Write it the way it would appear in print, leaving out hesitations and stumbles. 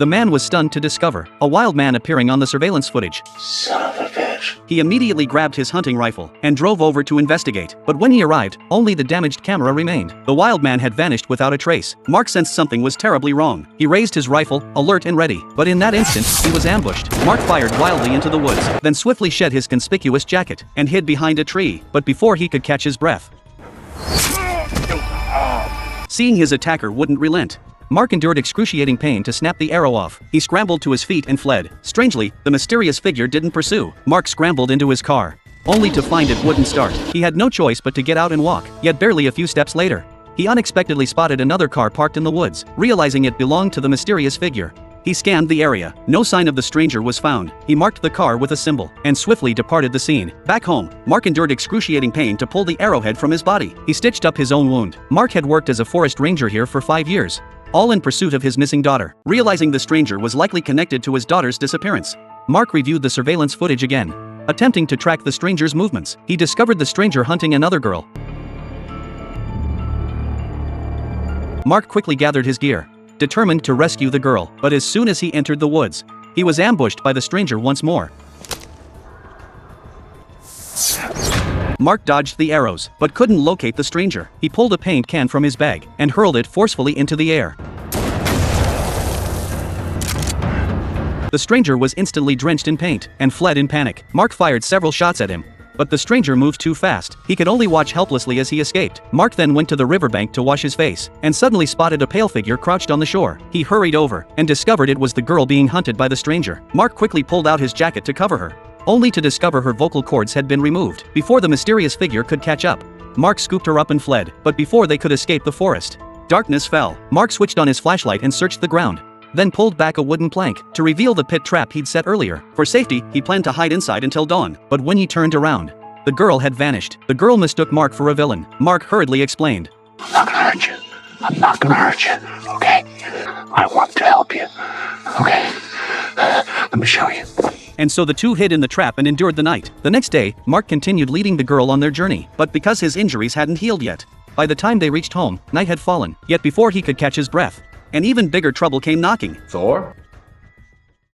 The man was stunned to discover a wild man appearing on the surveillance footage. Son of a bitch. He immediately grabbed his hunting rifle and drove over to investigate, but when he arrived, only the damaged camera remained. The wild man had vanished without a trace. Mark sensed something was terribly wrong. He raised his rifle, alert and ready, but in that instant, he was ambushed. Mark fired wildly into the woods, then swiftly shed his conspicuous jacket and hid behind a tree, but before he could catch his breath. Seeing his attacker wouldn't relent, Mark endured excruciating pain to snap the arrow off. He scrambled to his feet and fled. Strangely, the mysterious figure didn't pursue. Mark scrambled into his car, only to find it wouldn't start. He had no choice but to get out and walk, yet barely a few steps later, he unexpectedly spotted another car parked in the woods. Realizing it belonged to the mysterious figure, he scanned the area. No sign of the stranger was found. He marked the car with a symbol and swiftly departed the scene. Back home, Mark endured excruciating pain to pull the arrowhead from his body. He stitched up his own wound. Mark had worked as a forest ranger here for 5 years, all in pursuit of his missing daughter. Realizing the stranger was likely connected to his daughter's disappearance, Mark reviewed the surveillance footage again, attempting to track the stranger's movements. He discovered the stranger hunting another girl. Mark quickly gathered his gear, determined to rescue the girl, but as soon as he entered the woods, he was ambushed by the stranger once more. Mark dodged the arrows, but couldn't locate the stranger. He pulled a paint can from his bag and hurled it forcefully into the air. The stranger was instantly drenched in paint and fled in panic. Mark fired several shots at him, but the stranger moved too fast. He could only watch helplessly as he escaped. Mark then went to the riverbank to wash his face, and suddenly spotted a pale figure crouched on the shore. He hurried over, and discovered it was the girl being hunted by the stranger. Mark quickly pulled out his jacket to cover her, only to discover her vocal cords had been removed. Before the mysterious figure could catch up, Mark scooped her up and fled, but before they could escape the forest, darkness fell. Mark switched on his flashlight and searched the ground, then pulled back a wooden plank to reveal the pit trap he'd set earlier. For safety, he planned to hide inside until dawn, but when he turned around, the girl had vanished. The girl mistook Mark for a villain. Mark hurriedly explained, I'm not gonna hurt you. I'm not gonna hurt you, okay? I want to help you, okay? Let me show you. And so the two hid in the trap and endured the night. The next day, Mark continued leading the girl on their journey, but because his injuries hadn't healed yet, by the time they reached home, night had fallen. Yet before he could catch his breath, an even bigger trouble came knocking. Thor?